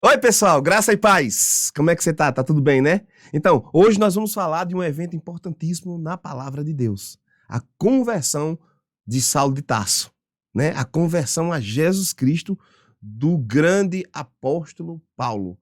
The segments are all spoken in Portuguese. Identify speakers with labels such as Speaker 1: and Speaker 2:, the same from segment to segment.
Speaker 1: Oi, pessoal, graça e paz. Como é que você tá? Tá tudo bem, né? Então, hoje nós vamos falar de um evento importantíssimo na palavra de Deus. A conversão de Saulo de Tarso, né? A conversão a Jesus Cristo do grande apóstolo Paulo.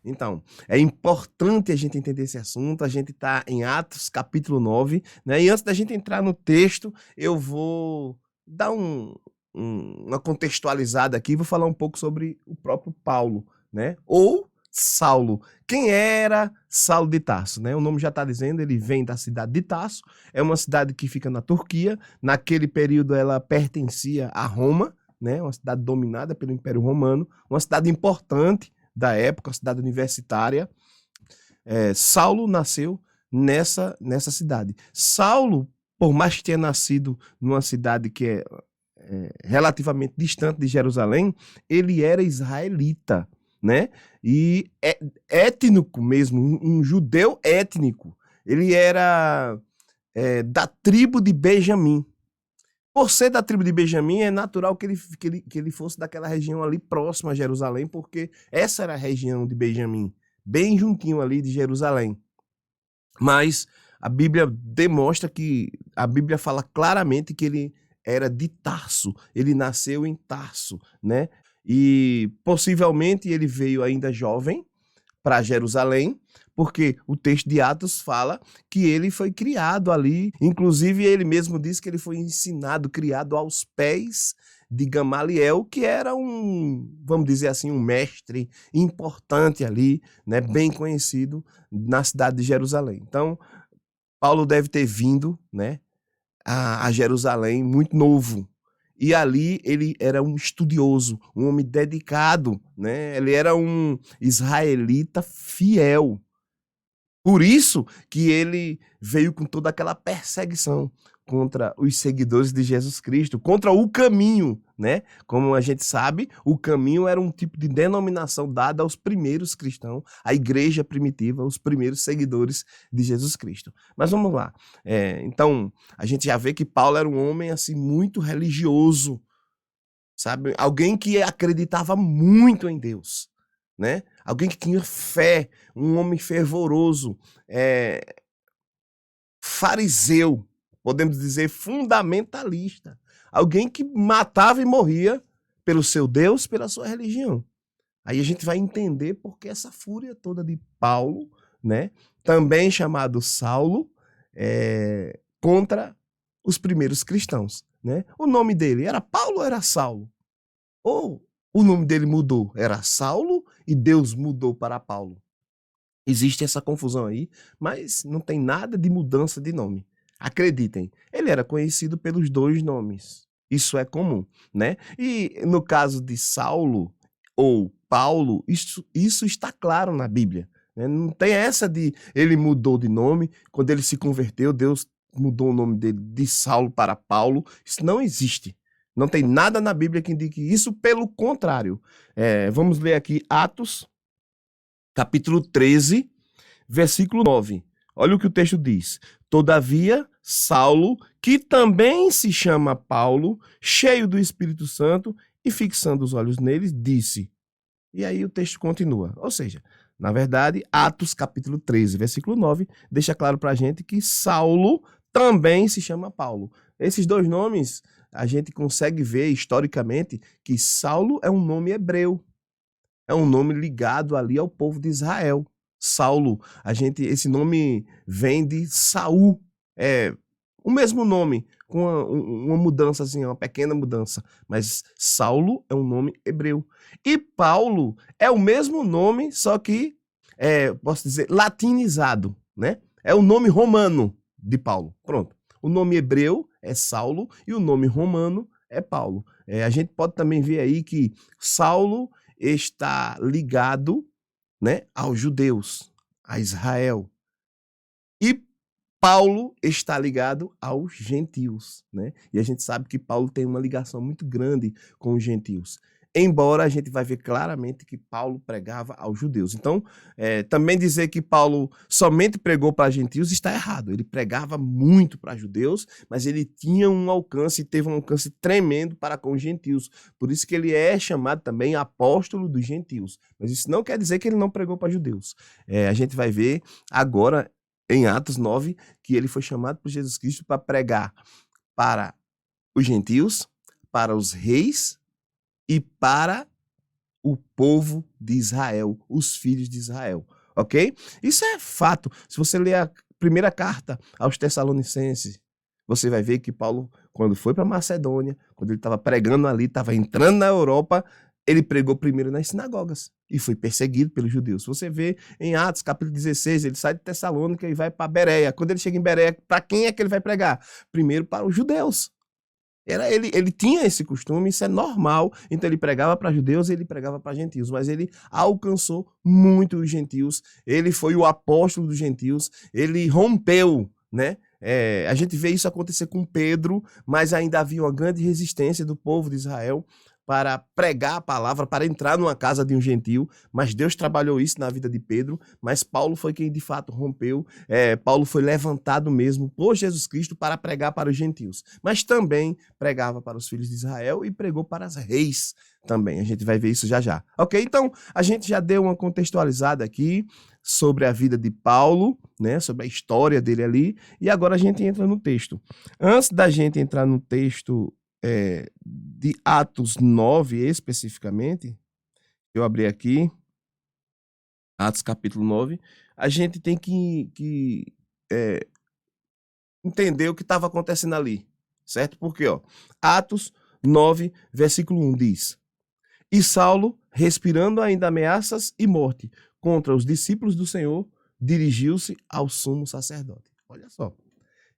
Speaker 1: Então, é importante a gente entender esse assunto. A gente está em Atos, capítulo 9, né? E antes da gente entrar no texto, eu vou dar uma contextualizada aqui, vou falar um pouco sobre o próprio Paulo, né? Ou Saulo. Quem era Saulo de Tarso, né? O nome já está dizendo, ele vem da cidade de Tarso, é uma cidade que fica na Turquia. Naquele período ela pertencia a Roma, né? Uma cidade dominada pelo Império Romano, uma cidade importante da época, a cidade universitária. Saulo nasceu nessa cidade. Saulo, por mais que tenha nascido numa cidade que é relativamente distante de Jerusalém, ele era israelita, né? E étnico mesmo, um judeu étnico. Ele era da tribo de Benjamim. Por ser da tribo de Benjamim, é natural que ele fosse daquela região ali próxima a Jerusalém, porque essa era a região de Benjamim, bem juntinho ali de Jerusalém. Mas a Bíblia demonstra a Bíblia fala claramente que ele era de Tarso, ele nasceu em Tarso, né? E possivelmente ele veio ainda jovem para Jerusalém, porque o texto de Atos fala que ele foi criado ali. Inclusive, ele mesmo diz que ele foi ensinado, criado aos pés de Gamaliel, que era vamos dizer assim, um mestre importante ali, né, bem conhecido na cidade de Jerusalém. Então, Paulo deve ter vindo, né, a Jerusalém muito novo. E ali ele era um estudioso, um homem dedicado, né? Ele era um israelita fiel. Por isso que ele veio com toda aquela perseguição contra os seguidores de Jesus Cristo, contra o caminho, né? Como a gente sabe, o caminho era um tipo de denominação dada aos primeiros cristãos, à igreja primitiva, os primeiros seguidores de Jesus Cristo. Mas vamos lá. Então, a gente já vê que Paulo era um homem assim muito religioso, sabe? Alguém que acreditava muito em Deus, né? Alguém que tinha fé, um homem fervoroso, fariseu, podemos dizer fundamentalista, alguém que matava e morria pelo seu Deus, pela sua religião. Aí a gente vai entender porque essa fúria toda de Paulo, né? Também chamado Saulo, contra os primeiros cristãos, né? O nome dele era Paulo ou era Saulo? Ou o nome dele mudou, era Saulo e Deus mudou para Paulo? Existe essa confusão aí, mas não tem nada de mudança de nome. Acreditem, ele era conhecido pelos dois nomes. Isso é comum, né? E no caso de Saulo ou Paulo, isso está claro na Bíblia, né? Não tem essa de ele mudou de nome, quando ele se converteu, Deus mudou o nome dele de Saulo para Paulo. Isso não existe. Não tem nada na Bíblia que indique isso, pelo contrário. Vamos ler aqui Atos, capítulo 13, versículo 9. Olha o que o texto diz. Todavia, Saulo, que também se chama Paulo, cheio do Espírito Santo e fixando os olhos neles, disse. E aí o texto continua. Ou seja, na verdade, Atos capítulo 13, versículo 9, deixa claro para a gente que Saulo também se chama Paulo. Esses dois nomes, a gente consegue ver historicamente que Saulo é um nome hebreu. É um nome ligado ali ao povo de Israel. Saulo, esse nome vem de Saul, o mesmo nome, com uma mudança, assim, uma pequena mudança, mas Saulo é um nome hebreu. E Paulo é o mesmo nome, só que, posso dizer, latinizado, né? É o nome romano de Paulo, pronto. O nome hebreu é Saulo e o nome romano é Paulo. A gente pode também ver aí que Saulo está ligado, né, aos judeus, a Israel. E Paulo está ligado aos gentios, né? E a gente sabe que Paulo tem uma ligação muito grande com os gentios. embora a gente vai ver claramente que Paulo pregava aos judeus. Então, também dizer que Paulo somente pregou para gentios está errado. Ele pregava muito para judeus, mas ele tinha um alcance, teve um alcance tremendo para com os gentios. Por isso que ele é chamado também apóstolo dos gentios. Mas isso não quer dizer que ele não pregou para judeus. A gente vai ver agora em Atos 9 que ele foi chamado por Jesus Cristo para pregar para os gentios, para os reis e para o povo de Israel, os filhos de Israel, ok? Isso é fato. Se você ler a primeira carta aos Tessalonicenses, você vai ver que Paulo, quando foi para Macedônia, quando ele estava pregando ali, estava entrando na Europa, ele pregou primeiro nas sinagogas e foi perseguido pelos judeus. Você vê em Atos, capítulo 16, ele sai de Tessalônica e vai para Bereia. Quando ele chega em Bereia, para quem é que ele vai pregar? Primeiro para os judeus. Ele tinha esse costume, isso é normal. Então ele pregava para judeus e ele pregava para gentios, mas ele alcançou muito os gentios. Ele foi o apóstolo dos gentios, ele rompeu, né? A gente vê isso acontecer com Pedro, mas ainda havia uma grande resistência do povo de Israel para pregar a palavra, para entrar numa casa de um gentio, mas Deus trabalhou isso na vida de Pedro, mas Paulo foi quem de fato rompeu. Paulo foi levantado mesmo por Jesus Cristo para pregar para os gentios, mas também pregava para os filhos de Israel e pregou para os reis também. A gente vai ver isso já já. Ok? Então, a gente já deu uma contextualizada aqui sobre a vida de Paulo, né, sobre a história dele ali, e agora a gente entra no texto. Antes da gente entrar no texto de Atos 9 especificamente, eu abri aqui, Atos capítulo 9, a gente tem que entender o que estava acontecendo ali, certo? Porque, Atos 9, versículo 1 diz: E Saulo, respirando ainda ameaças e morte contra os discípulos do Senhor, dirigiu-se ao sumo sacerdote. Olha só.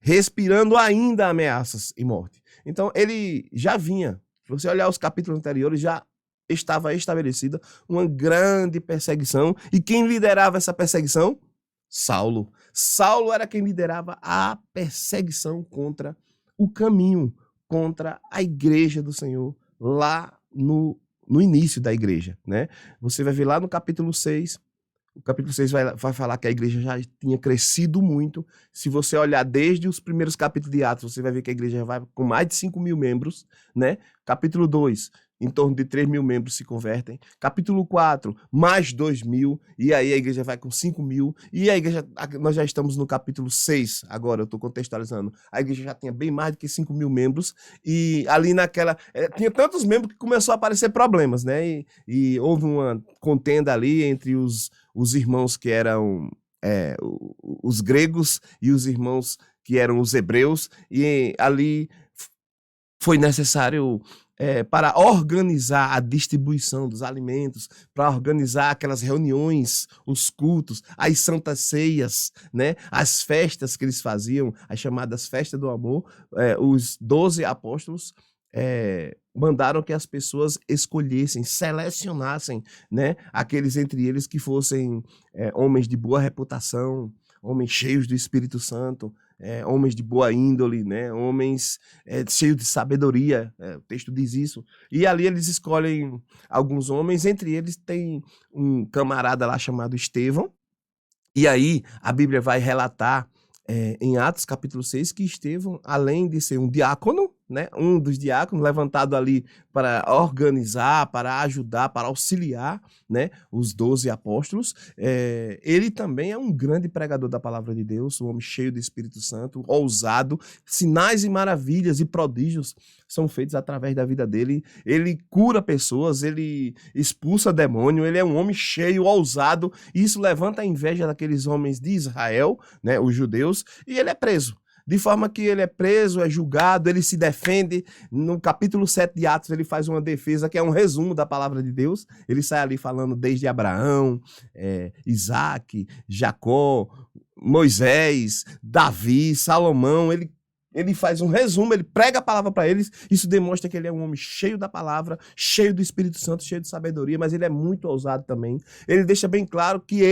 Speaker 1: Respirando ainda ameaças e morte. Então, ele já vinha, se você olhar os capítulos anteriores, já estava estabelecida uma grande perseguição. E quem liderava essa perseguição? Saulo. Saulo era quem liderava a perseguição contra o caminho, contra a igreja do Senhor, lá no início da igreja, né? Você vai ver lá no capítulo 6, o capítulo 6 vai falar que a igreja já tinha crescido muito. Se você olhar desde os primeiros capítulos de Atos, você vai ver que a igreja já vai com mais de 5.000 membros, né? Capítulo 2, em torno de 3.000 membros se convertem. Capítulo 4, mais 2.000. E aí a igreja vai com 5.000. E a igreja, nós já estamos no capítulo 6, agora eu estou contextualizando. A igreja já tinha bem mais do que 5.000 membros. E ali naquela... tinha tantos membros que começou a aparecer problemas, né? E houve uma contenda ali entre os irmãos que eram os gregos e os irmãos que eram os hebreus, e ali foi necessário para organizar a distribuição dos alimentos, para organizar aquelas reuniões, os cultos, as santas ceias, né? As festas que eles faziam, as chamadas festas do amor. Os 12 apóstolos mandaram que as pessoas escolhessem, selecionassem, né, aqueles entre eles que fossem homens de boa reputação, homens cheios do Espírito Santo, homens de boa índole, né, homens cheios de sabedoria, o texto diz isso. E ali eles escolhem alguns homens, entre eles tem um camarada lá chamado Estevão, e aí a Bíblia vai relatar em Atos capítulo 6 que Estevão, além de ser um diácono, né, um dos diáconos levantado ali para organizar, para ajudar, para auxiliar, né, os 12 apóstolos, ele também é um grande pregador da palavra de Deus, um homem cheio do Espírito Santo, ousado, sinais e maravilhas e prodígios são feitos através da vida dele. Ele cura pessoas, ele expulsa demônio, ele é um homem cheio, ousado, e isso levanta a inveja daqueles homens de Israel, né, os judeus, e ele é preso. De forma que ele é preso, é julgado, ele se defende. No capítulo 7 de Atos, ele faz uma defesa que é um resumo da palavra de Deus. Ele sai ali falando desde Abraão, Isaac, Jacó, Moisés, Davi, Salomão. Ele ele faz um resumo, ele prega a palavra para eles. Isso demonstra que ele é um homem cheio da palavra, cheio do Espírito Santo, cheio de sabedoria, mas ele é muito ousado também. Ele deixa bem claro que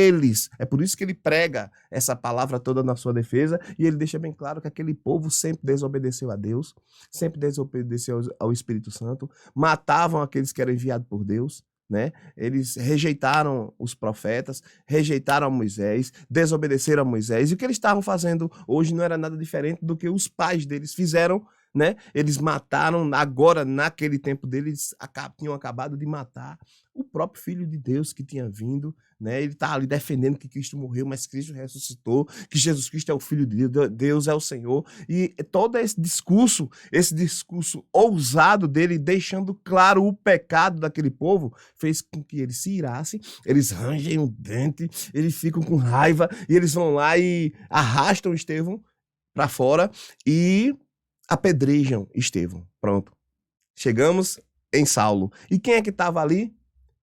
Speaker 1: é por isso que ele prega essa palavra toda na sua defesa, e ele deixa bem claro que aquele povo sempre desobedeceu a Deus, sempre desobedeceu ao Espírito Santo, matavam aqueles que eram enviados por Deus, né? Eles rejeitaram os profetas, rejeitaram a Moisés, desobedeceram a Moisés. E o que eles estavam fazendo hoje não era nada diferente do que os pais deles fizeram, né? Eles mataram, agora, naquele tempo deles, tinham acabado de matar o próprio Filho de Deus que tinha vindo, né? Ele está ali defendendo que Cristo morreu, mas Cristo ressuscitou, que Jesus Cristo é o Filho de Deus, Deus é o Senhor. E todo esse discurso ousado dele, deixando claro o pecado daquele povo, fez com que eles se irassem, eles rangem o dente, eles ficam com raiva, e eles vão lá e arrastam Estevão para fora e apedrejam Estevão. Pronto. Chegamos em Saulo. E quem é que estava ali?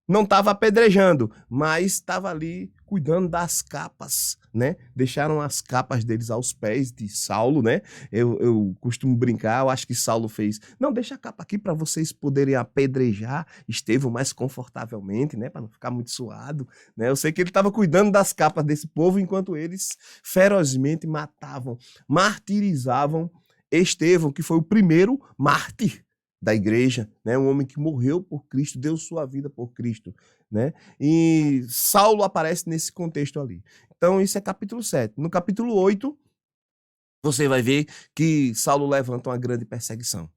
Speaker 1: Não estava apedrejando, mas estava ali cuidando das capas, né? Deixaram as capas deles aos pés de Saulo, né? Eu costumo brincar, eu acho que Saulo fez, não, deixa a capa aqui para vocês poderem apedrejar Estevão mais confortavelmente, né? Para não ficar muito suado, né? Eu sei que ele estava cuidando das capas desse povo, enquanto eles ferozmente matavam, martirizavam Estevão, que foi o primeiro mártir da igreja, né? Um homem que morreu por Cristo, deu sua vida por Cristo, né? E Saulo aparece nesse contexto ali. Então isso é capítulo 7. No capítulo 8, você vai ver que Saulo levanta uma grande perseguição.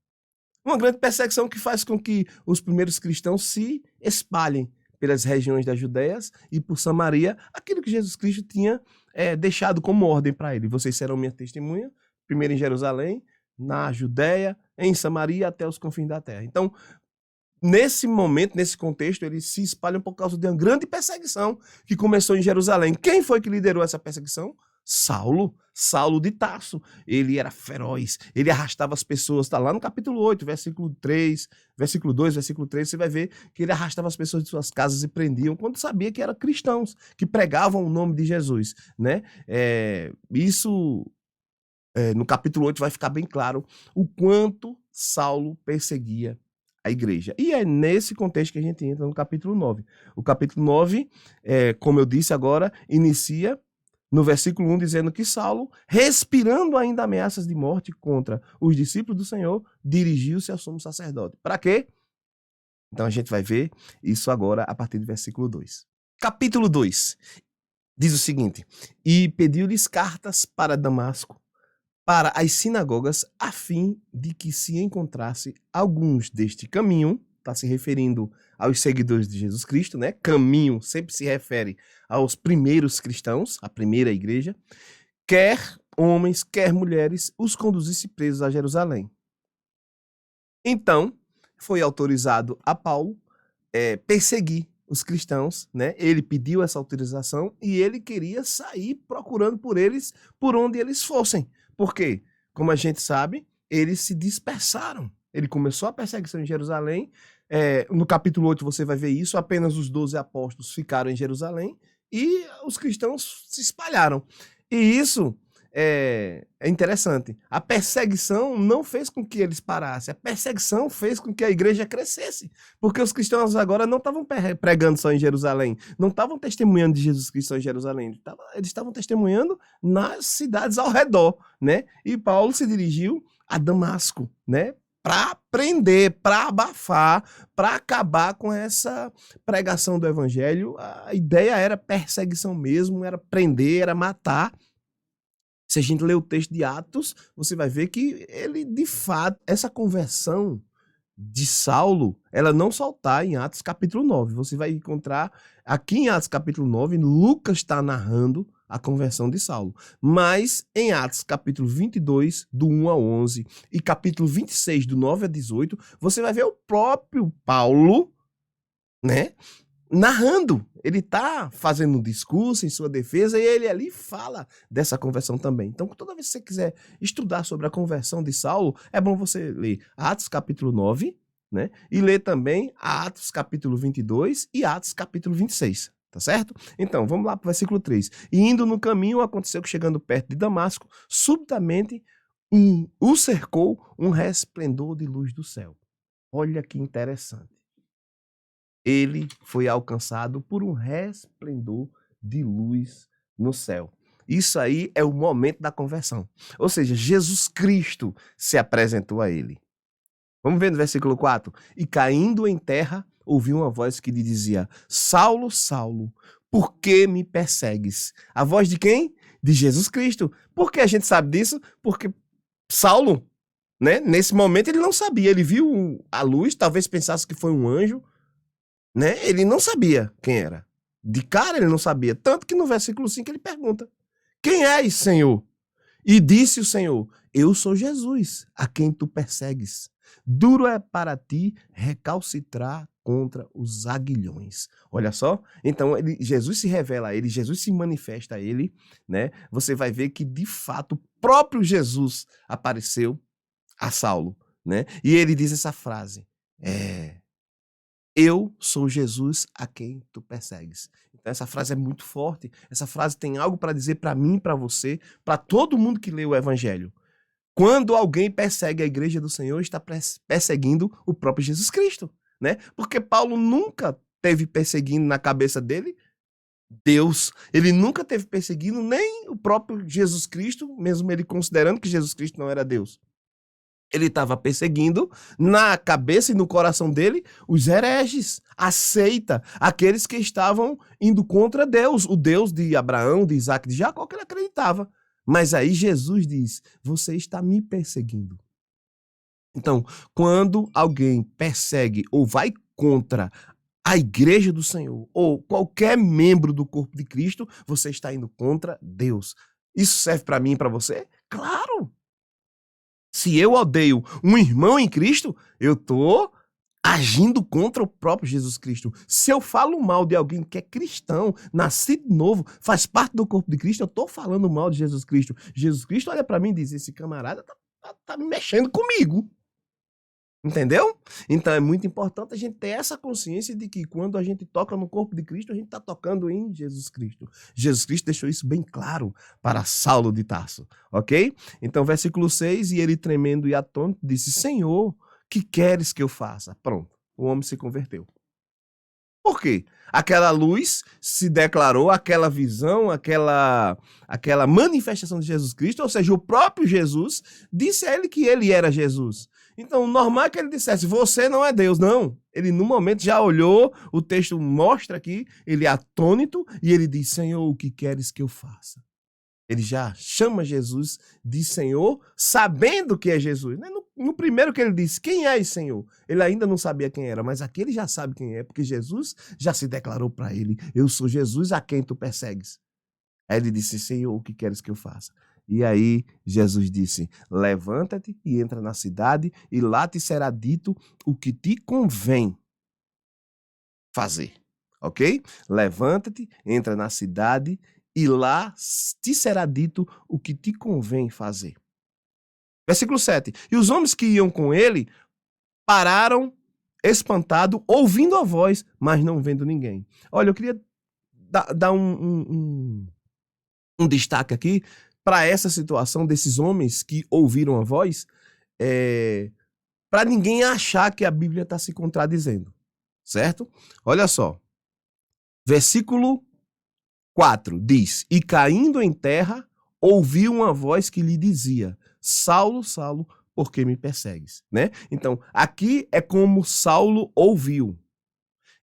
Speaker 1: Uma grande perseguição que faz com que os primeiros cristãos se espalhem pelas regiões da Judéia e por Samaria, aquilo que Jesus Cristo tinha deixado como ordem para ele. Vocês serão minha testemunha, primeiro em Jerusalém, na Judéia, em Samaria, até os confins da terra. Então, nesse momento, nesse contexto, eles se espalham por causa de uma grande perseguição que começou em Jerusalém. Quem foi que liderou essa perseguição? Saulo de Tarso. Ele era feroz, ele arrastava as pessoas, está lá no capítulo 8, versículo 3, versículo 2, versículo 3, você vai ver que ele arrastava as pessoas de suas casas e prendiam, quando sabia que eram cristãos, que pregavam o nome de Jesus, né? No capítulo 8 vai ficar bem claro o quanto Saulo perseguia a igreja. E é nesse contexto que a gente entra no capítulo 9. O capítulo 9, como eu disse agora, inicia no versículo 1 dizendo que Saulo, respirando ainda ameaças de morte contra os discípulos do Senhor, dirigiu-se ao sumo sacerdote. Para quê? Então a gente vai ver isso agora a partir do versículo 2. Capítulo 2 diz o seguinte: e pediu-lhes cartas para Damasco, para as sinagogas, a fim de que se encontrasse alguns deste caminho, está se referindo aos seguidores de Jesus Cristo, né? Caminho sempre se refere aos primeiros cristãos, a primeira igreja, quer homens, quer mulheres, os conduzisse presos a Jerusalém. Então, foi autorizado a Paulo perseguir os cristãos, né? Ele pediu essa autorização e ele queria sair procurando por eles, por onde eles fossem. Por quê? Como a gente sabe, eles se dispersaram. Ele começou a perseguição em Jerusalém. No capítulo 8 você vai ver isso. Apenas os 12 apóstolos ficaram em Jerusalém e os cristãos se espalharam. E isso é interessante. A perseguição não fez com que eles parassem. A perseguição fez com que a igreja crescesse. Porque os cristãos agora não estavam pregando só em Jerusalém. Não estavam testemunhando de Jesus Cristo só em Jerusalém. Eles estavam testemunhando nas cidades ao redor, né? E Paulo se dirigiu a Damasco, né? Para prender, para abafar, para acabar com essa pregação do evangelho. A ideia era perseguição mesmo, era prender, era matar. Se a gente ler o texto de Atos, você vai ver que ele, de fato, essa conversão de Saulo, ela não só está em Atos capítulo 9. Você vai encontrar aqui em Atos capítulo 9, Lucas está narrando a conversão de Saulo. Mas em Atos capítulo 22, do 1 ao 11, e capítulo 26, do 9 a 18, você vai ver o próprio Paulo, né, narrando. Ele está fazendo um discurso em sua defesa e ele ali fala dessa conversão também. Então, toda vez que você quiser estudar sobre a conversão de Saulo, é bom você ler Atos capítulo 9, né? E ler também Atos capítulo 22 e Atos capítulo 26. Tá certo? Então, vamos lá para o versículo 3. E indo no caminho, aconteceu que chegando perto de Damasco, subitamente o cercou um resplendor de luz do céu. Olha que interessante. Ele foi alcançado por um resplendor de luz no céu. Isso aí é o momento da conversão. Ou seja, Jesus Cristo se apresentou a ele. Vamos ver no versículo 4. E caindo em terra, ouviu uma voz que lhe dizia: Saulo, Saulo, por que me persegues? A voz de quem? De Jesus Cristo. Por que a gente sabe disso? Porque Saulo, né, nesse momento ele não sabia. Ele viu a luz, talvez pensasse que foi um anjo, né? Ele não sabia quem era. De cara ele não sabia. Tanto que no versículo 5 ele pergunta: Quem és, Senhor? E disse o Senhor: Eu sou Jesus, a quem tu persegues. Duro é para ti recalcitrar contra os aguilhões. Olha só. Então Jesus se revela a ele, Jesus se manifesta a ele, né? Você vai ver que de fato o próprio Jesus apareceu a Saulo, né? E ele diz essa frase: Eu sou Jesus a quem tu persegues. Então essa frase é muito forte. Essa frase tem algo para dizer para mim, para você, para todo mundo que lê o evangelho. Quando alguém persegue a igreja do Senhor, está perseguindo o próprio Jesus Cristo, né? Porque Paulo nunca teve perseguindo na cabeça dele Deus. Ele nunca teve perseguindo nem o próprio Jesus Cristo, mesmo ele considerando que Jesus Cristo não era Deus. Ele estava perseguindo na cabeça e no coração dele os hereges, a seita, aqueles que estavam indo contra Deus, o Deus de Abraão, de Isaac, de Jacó, que ele acreditava. Mas aí Jesus diz: Você está me perseguindo. Então, quando alguém persegue ou vai contra a igreja do Senhor ou qualquer membro do corpo de Cristo, você está indo contra Deus. Isso serve para mim e para você? Claro! Se eu odeio um irmão em Cristo, eu estou agindo contra o próprio Jesus Cristo. Se eu falo mal de alguém que é cristão, nascido de novo, faz parte do corpo de Cristo, eu estou falando mal de Jesus Cristo. Jesus Cristo olha para mim e diz: Esse camarada tá me mexendo comigo. Entendeu? Então é muito importante a gente ter essa consciência de que quando a gente toca no corpo de Cristo, a gente está tocando em Jesus Cristo. Jesus Cristo deixou isso bem claro para Saulo de Tarso, ok? Então, versículo 6, e ele tremendo e atônito disse: Senhor, que queres que eu faça? Pronto, o homem se converteu. Por quê? Aquela luz se declarou, aquela visão, aquela manifestação de Jesus Cristo, ou seja, o próprio Jesus disse a ele que ele era Jesus. Então, normal é que ele dissesse: Você não é Deus. Não. Ele, no momento, já olhou, o texto mostra aqui, ele é atônito e ele diz: Senhor, o que queres que eu faça? Ele já chama Jesus de Senhor, sabendo que é Jesus. No primeiro que ele disse: Quem és, Senhor? Ele ainda não sabia quem era, mas aqui ele já sabe quem é, porque Jesus já se declarou para ele: Eu sou Jesus a quem tu persegues. Aí ele disse: Senhor, o que queres que eu faça? E aí Jesus disse: Levanta-te e entra na cidade, e lá te será dito o que te convém fazer. Ok? Levanta-te, entra na cidade, e lá te será dito o que te convém fazer. Versículo 7. E os homens que iam com ele pararam espantado, ouvindo a voz, mas não vendo ninguém. Olha, eu queria dar um destaque aqui para essa situação desses homens que ouviram a voz, para ninguém achar que a Bíblia está se contradizendo, certo? Olha só, versículo 4 diz: E caindo em terra, ouviu uma voz que lhe dizia: Saulo, Saulo, por que me persegues? Né? Então, aqui é como Saulo ouviu.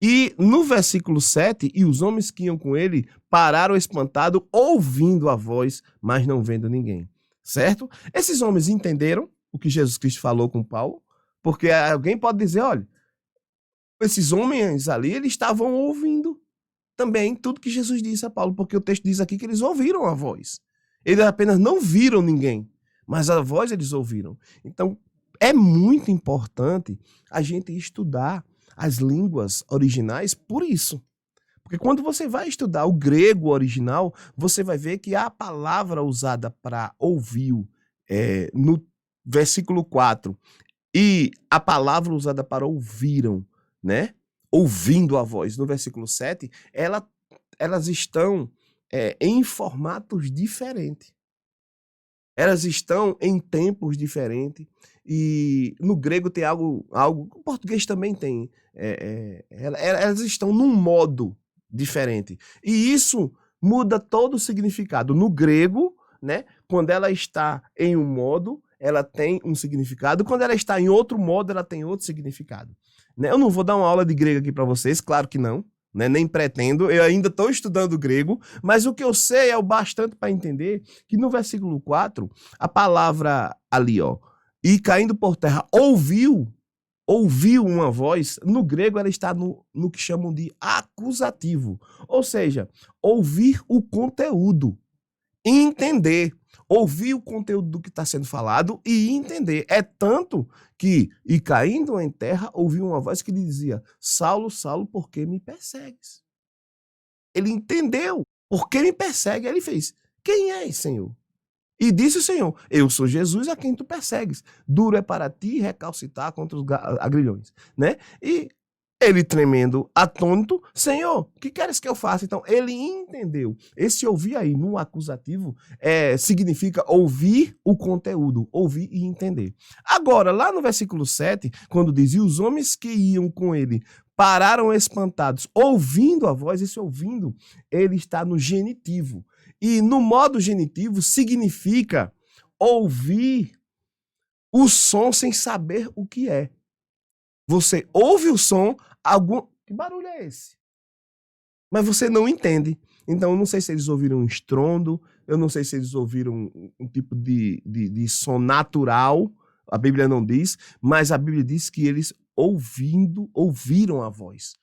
Speaker 1: E no versículo 7, e os homens que iam com ele pararam espantados, ouvindo a voz, mas não vendo ninguém. Certo? Esses homens entenderam o que Jesus Cristo falou com Paulo, porque alguém pode dizer: olha, esses homens ali, eles estavam ouvindo também tudo que Jesus disse a Paulo, porque o texto diz aqui que eles ouviram a voz. Eles apenas não viram ninguém, mas a voz eles ouviram. Então, é muito importante a gente estudar as línguas originais por isso. Porque quando você vai estudar o grego original, você vai ver que a palavra usada para ouviu no versículo 4 e a palavra usada para ouviram, né? Ouvindo a voz, no versículo 7, elas estão em formatos diferentes. Elas estão em tempos diferentes. E no grego tem algo o português também tem. Elas estão num modo diferente. E isso muda todo o significado. No grego, né, quando ela está em um modo, ela tem um significado. Quando ela está em outro modo, ela tem outro significado. Né? Eu não vou dar uma aula de grego aqui para vocês, claro que não. Né? Nem pretendo, eu ainda estou estudando grego, mas o que eu sei é o bastante para entender que no versículo 4, a palavra ali, ó, e caindo por terra, ouviu uma voz, no grego ela está no que chamam de acusativo, ou seja, ouvir o conteúdo, entender, ouvir o conteúdo do que está sendo falado e entender. É tanto que, e caindo em terra, ouviu uma voz que lhe dizia: Saulo, Saulo, por que me persegues? Ele entendeu. Por que me persegue? Ele fez: quem és, Senhor? E disse o Senhor: eu sou Jesus a quem tu persegues. Duro é para ti recalcitar contra os agrilhões. Né? E ele tremendo, atônito: Senhor, o que queres que eu faça? Então, ele entendeu. Esse ouvir aí no acusativo significa ouvir o conteúdo, ouvir e entender. Agora, lá no versículo 7, quando diz: e os homens que iam com ele pararam espantados, ouvindo a voz, esse ouvindo, ele está no genitivo. E no modo genitivo significa ouvir o som sem saber o que é. Você ouve o som, que barulho é esse? Mas você não entende. Então, eu não sei se eles ouviram um estrondo, eu não sei se eles ouviram um tipo de som natural, a Bíblia não diz, mas a Bíblia diz que eles ouviram a voz.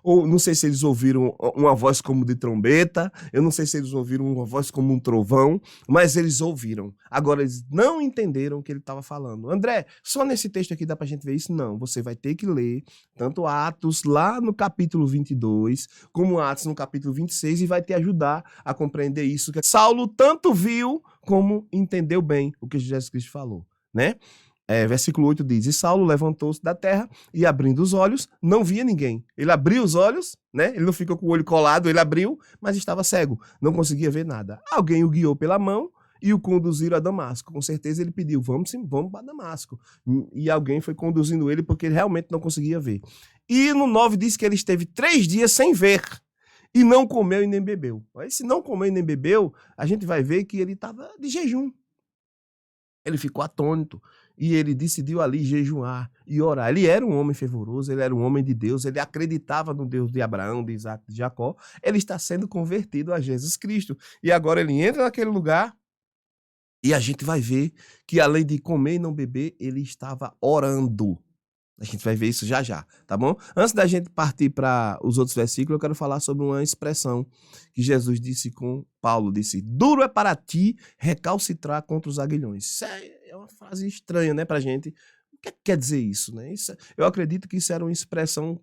Speaker 1: Ou não sei se eles ouviram uma voz como de trombeta, eu não sei se eles ouviram uma voz como um trovão, mas eles ouviram. Agora, eles não entenderam o que ele estava falando. André, só nesse texto aqui dá pra gente ver isso? Não, você vai ter que ler tanto Atos lá no capítulo 22, como Atos no capítulo 26, e vai te ajudar a compreender isso. Que Saulo tanto viu como entendeu bem o que Jesus Cristo falou, né? Versículo 8 diz: e Saulo levantou-se da terra e, abrindo os olhos, não via ninguém. Ele abriu os olhos, né? Ele não ficou com o olho colado, ele abriu, mas estava cego, não conseguia ver nada. Alguém o guiou pela mão e o conduziram a Damasco. Com certeza ele pediu: vamos para Damasco. E alguém foi conduzindo ele porque ele realmente não conseguia ver. E no 9 diz que ele esteve 3 dias sem ver e não comeu e nem bebeu. Mas se não comeu e nem bebeu, a gente vai ver que ele estava de jejum. Ele ficou atônito e ele decidiu ali jejuar e orar. Ele era um homem fervoroso, ele era um homem de Deus, ele acreditava no Deus de Abraão, de Isaac, de Jacó. Ele está sendo convertido a Jesus Cristo. E agora ele entra naquele lugar e a gente vai ver que, além de comer e não beber, ele estava orando. A gente vai ver isso já já, tá bom? Antes da gente partir para os outros versículos, eu quero falar sobre uma expressão que Jesus disse com Paulo, disse: duro é para ti recalcitrar contra os aguilhões. Isso é uma frase estranha, né, pra gente. O que quer dizer isso, né? Eu acredito que isso era uma expressão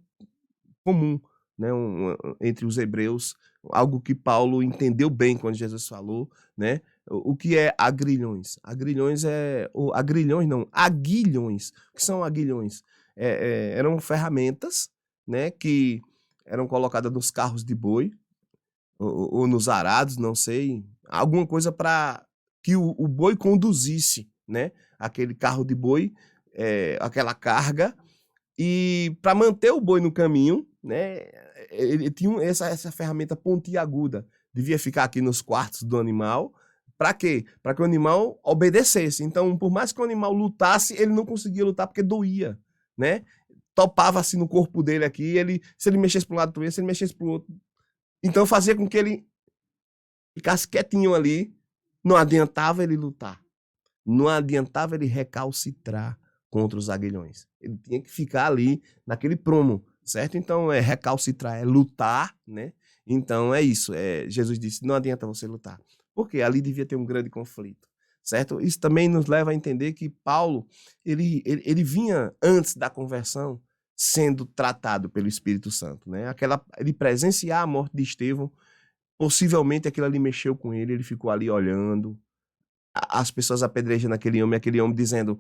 Speaker 1: comum, né, entre os hebreus, algo que Paulo entendeu bem quando Jesus falou, né? O que é agrilhões? Agrilhões agrilhões não, aguilhões. O que são aguilhões? Eram ferramentas, né, que eram colocadas nos carros de boi ou nos arados, não sei, alguma coisa para que o boi conduzisse, né, aquele carro de boi, aquela carga, e para manter o boi no caminho, né, ele tinha essa ferramenta pontiaguda, devia ficar aqui nos quartos do animal. Para quê? Para que o animal obedecesse. Então, por mais que o animal lutasse, ele não conseguia lutar porque doía, né? Topava assim no corpo dele aqui, se ele mexesse para um lado, doía, se ele mexesse para o outro. Então, fazia com que ele ficasse quietinho ali. Não adiantava ele lutar. Não adiantava ele recalcitrar contra os aguilhões. Ele tinha que ficar ali naquele prumo, certo? Então, recalcitrar é lutar, né? Então, é isso. Jesus disse: não adianta você lutar. Porque ali devia ter um grande conflito, certo? Isso também nos leva a entender que Paulo, ele vinha antes da conversão sendo tratado pelo Espírito Santo, né? Ele presenciar a morte de Estevão, possivelmente aquilo ali mexeu com ele ficou ali olhando, as pessoas apedrejando aquele homem dizendo: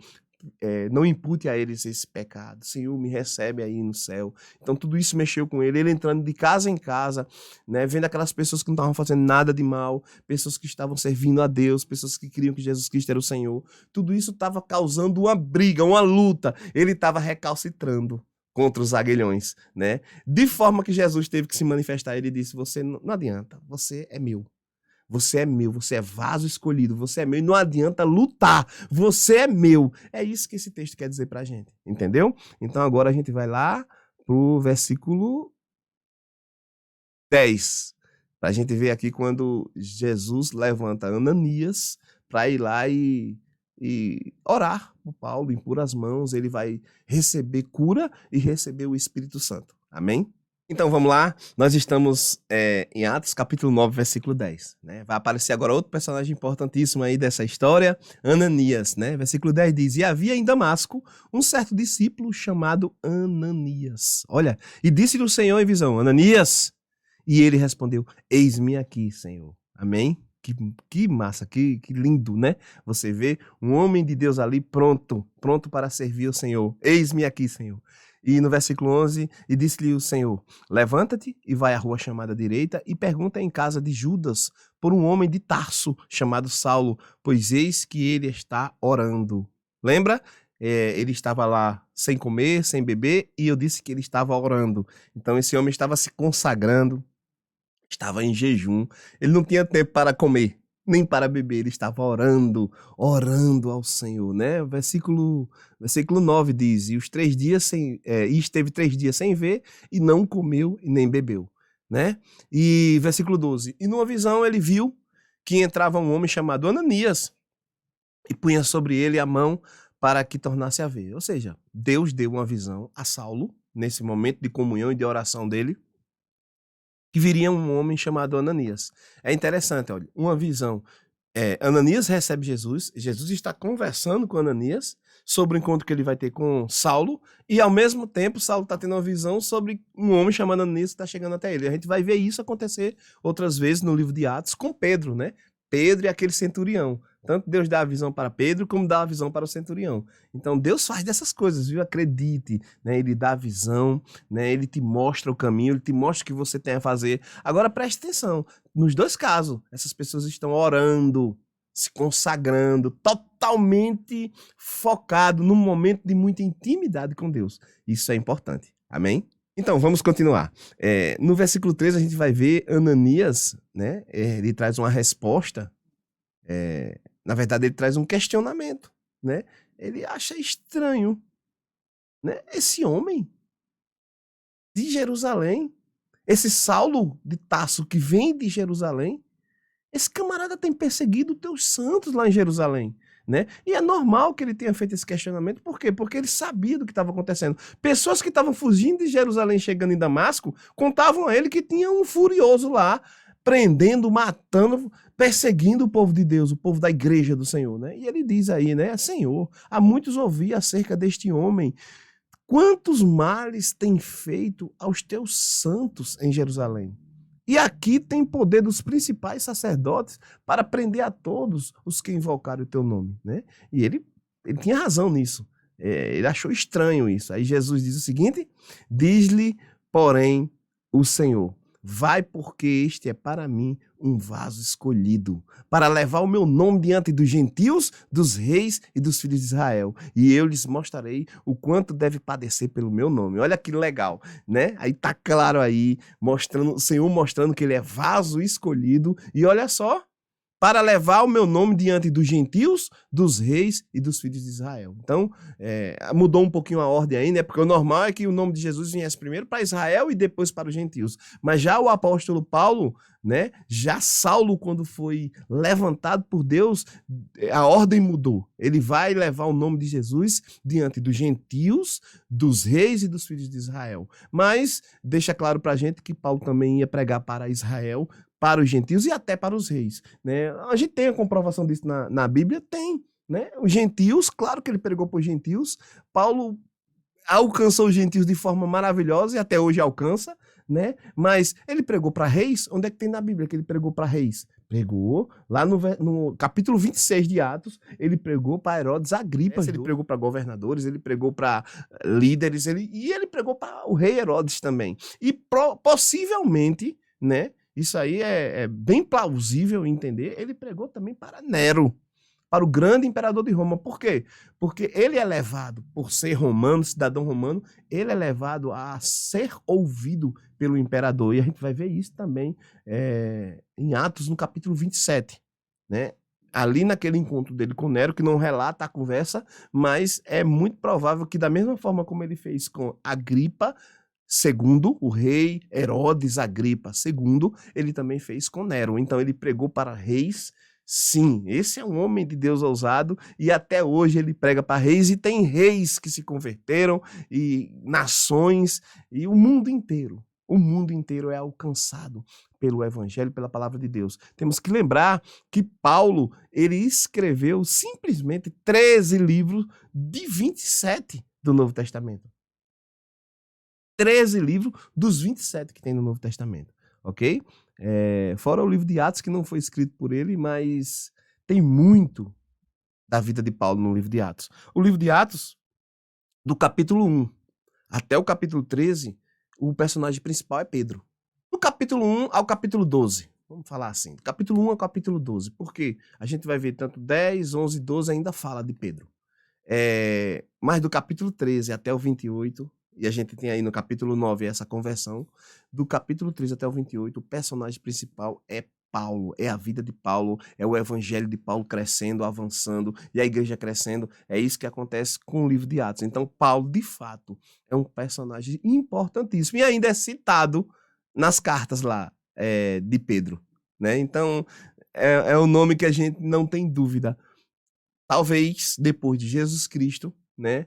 Speaker 1: não impute a eles esse pecado. Senhor, me recebe aí no céu. Então tudo isso mexeu com ele. Ele entrando de casa em casa, né, vendo aquelas pessoas que não estavam fazendo nada de mal, pessoas que estavam servindo a Deus, pessoas que queriam que Jesus Cristo era o Senhor. Tudo isso estava causando uma briga, uma luta. Ele estava recalcitrando contra os aguilhões, né? De forma que Jesus teve que se manifestar. Ele disse: você não adianta, você é meu. Você é meu, você é vaso escolhido, você é meu, e não adianta lutar, você é meu. É isso que esse texto quer dizer pra gente, entendeu? Então agora a gente vai lá pro versículo 10, pra gente ver aqui quando Jesus levanta Ananias para ir lá e orar por Paulo, impor as mãos, ele vai receber cura e receber o Espírito Santo. Amém? Então vamos lá, nós estamos em Atos capítulo 9, versículo 10, né? Vai aparecer agora outro personagem importantíssimo aí dessa história, Ananias, né? Versículo 10 diz: e havia em Damasco um certo discípulo chamado Ananias. Olha, e disse-lhe o Senhor em visão: Ananias. E ele respondeu: eis-me aqui, Senhor. Amém? Que massa, que lindo, né? Você vê um homem de Deus ali pronto para servir o Senhor. Eis-me aqui, Senhor. E no versículo 11, e disse-lhe o Senhor: levanta-te e vai à rua chamada direita e pergunta em casa de Judas por um homem de Tarso chamado Saulo, pois eis que ele está orando. Lembra? Ele estava lá sem comer, sem beber, e eu disse que ele estava orando. Então esse homem estava se consagrando, estava em jejum, ele não tinha tempo para comer, nem para beber, ele estava orando ao Senhor, né? Versículo 9 diz: e esteve 3 dias sem ver, e não comeu e nem bebeu, né? E versículo 12: e numa visão ele viu que entrava um homem chamado Ananias, e punha sobre ele a mão para que tornasse a ver. Ou seja, Deus deu uma visão a Saulo, nesse momento de comunhão e de oração dele, que viria um homem chamado Ananias. É interessante, olha, uma visão. Ananias recebe Jesus, Jesus está conversando com Ananias sobre o encontro que ele vai ter com Saulo, e ao mesmo tempo Saulo está tendo uma visão sobre um homem chamado Ananias que está chegando até ele. A gente vai ver isso acontecer outras vezes no livro de Atos com Pedro, né? Pedro e aquele centurião. Tanto Deus dá a visão para Pedro, como dá a visão para o centurião. Então Deus faz dessas coisas, viu? Acredite, né? Ele dá a visão, né? Ele te mostra o caminho, ele te mostra o que você tem a fazer. Agora preste atenção, nos dois casos, essas pessoas estão orando, se consagrando, totalmente focado num momento de muita intimidade com Deus. Isso é importante. Amém? Então, vamos continuar. No versículo 13, a gente vai ver Ananias, né? Ele traz uma resposta. Na verdade, ele traz um questionamento, né? Ele acha estranho, né? Esse homem de Jerusalém, esse Saulo de Tarso que vem de Jerusalém, esse camarada tem perseguido teus santos lá em Jerusalém, né? E é normal que ele tenha feito esse questionamento. Por quê? Porque ele sabia do que estava acontecendo. Pessoas que estavam fugindo de Jerusalém, chegando em Damasco, contavam a ele que tinha um furioso lá, prendendo, matando, perseguindo o povo de Deus, o povo da igreja do Senhor, né? E ele diz aí, né? Senhor, há muitos ouvi acerca deste homem. Quantos males tem feito aos teus santos em Jerusalém? E aqui tem poder dos principais sacerdotes para prender a todos os que invocarem o teu nome, né? E ele tinha razão nisso. Ele achou estranho isso. Aí Jesus diz o seguinte: diz-lhe, porém, o Senhor: vai, porque este é para mim um vaso escolhido, para levar o meu nome diante dos gentios, dos reis e dos filhos de Israel. E eu lhes mostrarei o quanto deve padecer pelo meu nome. Olha que legal, né? Aí tá claro aí, mostrando, o Senhor mostrando que ele é vaso escolhido. E olha só, para levar o meu nome diante dos gentios, dos reis e dos filhos de Israel. Então, mudou um pouquinho a ordem aí, né? Porque o normal é que o nome de Jesus viesse primeiro para Israel e depois para os gentios. Mas já o apóstolo Paulo, né? Já Saulo, quando foi levantado por Deus, a ordem mudou. Ele vai levar o nome de Jesus diante dos gentios, dos reis e dos filhos de Israel. Mas deixa claro para a gente que Paulo também ia pregar para Israel, para os gentios e até para os reis, né? A gente tem a comprovação disso na Bíblia? Tem, né? Os gentios, claro que ele pregou para os gentios. Paulo alcançou os gentios de forma maravilhosa e até hoje alcança, né? Mas ele pregou para reis? Onde é que tem na Bíblia que ele pregou para reis? Pregou. Lá no capítulo 26 de Atos, ele pregou para Herodes Agripa. Ele pregou para governadores, ele pregou para líderes, e ele pregou para o rei Herodes também. E possivelmente, né, isso aí é bem plausível entender, ele pregou também para Nero, para o grande imperador de Roma. Por quê? Porque ele é levado, por ser romano, cidadão romano, ele é levado a ser ouvido pelo imperador. E a gente vai ver isso também em Atos, no capítulo 27, né? Ali naquele encontro dele com Nero, que não relata a conversa, mas é muito provável que da mesma forma como ele fez com Agripa, segundo o rei Herodes Agripa II, ele também fez com Nero. Então ele pregou para reis. Sim, esse é um homem de Deus ousado e até hoje ele prega para reis e tem reis que se converteram e nações e o mundo inteiro. O mundo inteiro é alcançado pelo evangelho, pela palavra de Deus. Temos que lembrar que Paulo, ele escreveu simplesmente 13 livros de 27 do Novo Testamento. 13 livros dos 27 que tem no Novo Testamento, ok? Fora o livro de Atos, que não foi escrito por ele, mas tem muito da vida de Paulo no livro de Atos. O livro de Atos, do capítulo 1 até o capítulo 13, o personagem principal é Pedro. Do capítulo 1 ao capítulo 12, vamos falar assim, do capítulo 1 ao capítulo 12, porque a gente vai ver tanto 10, 11, 12 ainda fala de Pedro. Mas do capítulo 13 até o 28, e a gente tem aí no capítulo 9 essa conversão, do capítulo 13 até o 28, o personagem principal é Paulo, é a vida de Paulo, é o evangelho de Paulo crescendo, avançando, e a igreja crescendo. É isso que acontece com o livro de Atos. Então, Paulo, de fato, é um personagem importantíssimo, e ainda é citado nas cartas lá de Pedro, né? Então, é o nome que a gente não tem dúvida. Talvez, depois de Jesus Cristo, né?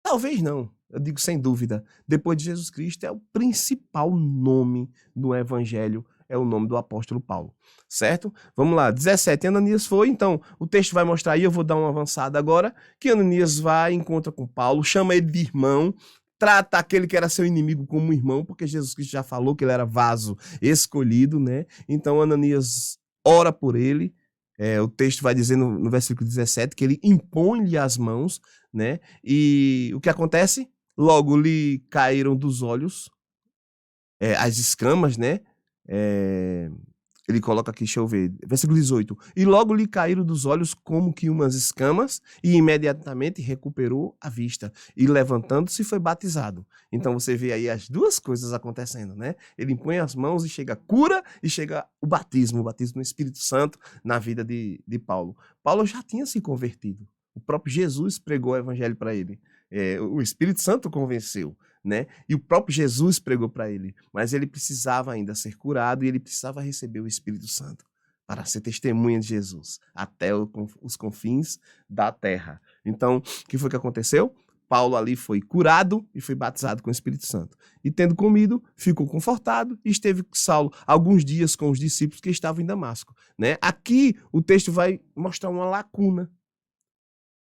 Speaker 1: Talvez não, eu digo sem dúvida. Depois de Jesus Cristo, é o principal nome do evangelho, é o nome do apóstolo Paulo, certo? Vamos lá, 17, Ananias foi, então, o texto vai mostrar aí, eu vou dar uma avançada agora, que Ananias vai, encontra com Paulo, chama ele de irmão, trata aquele que era seu inimigo como irmão, porque Jesus Cristo já falou que ele era vaso escolhido, né? Então, Ananias ora por ele. O texto vai dizer no versículo 17 que ele impõe-lhe as mãos, né? E o que acontece? Logo lhe caíram dos olhos as escamas, né? Ele coloca aqui, deixa eu ver, versículo 18. E logo lhe caíram dos olhos como que umas escamas, e imediatamente recuperou a vista. E levantando-se foi batizado. Então você vê aí as duas coisas acontecendo, né? Ele impõe as mãos e chega a cura, e chega o batismo no Espírito Santo na vida de Paulo. Paulo já tinha se convertido. O próprio Jesus pregou o evangelho para ele. O Espírito Santo convenceu, né? E o próprio Jesus pregou para ele, mas ele precisava ainda ser curado e ele precisava receber o Espírito Santo para ser testemunha de Jesus até os confins da terra. Então, o que foi que aconteceu? Paulo ali foi curado e foi batizado com o Espírito Santo. E tendo comido, ficou confortado e esteve Saulo alguns dias com os discípulos que estavam em Damasco, né? Aqui o texto vai mostrar uma lacuna,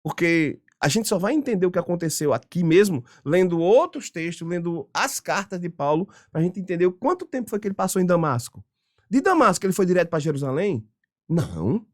Speaker 1: porque a gente só vai entender o que aconteceu aqui mesmo, lendo outros textos, lendo as cartas de Paulo, para a gente entender o quanto tempo foi que ele passou em Damasco. De Damasco, ele foi direto para Jerusalém? Não.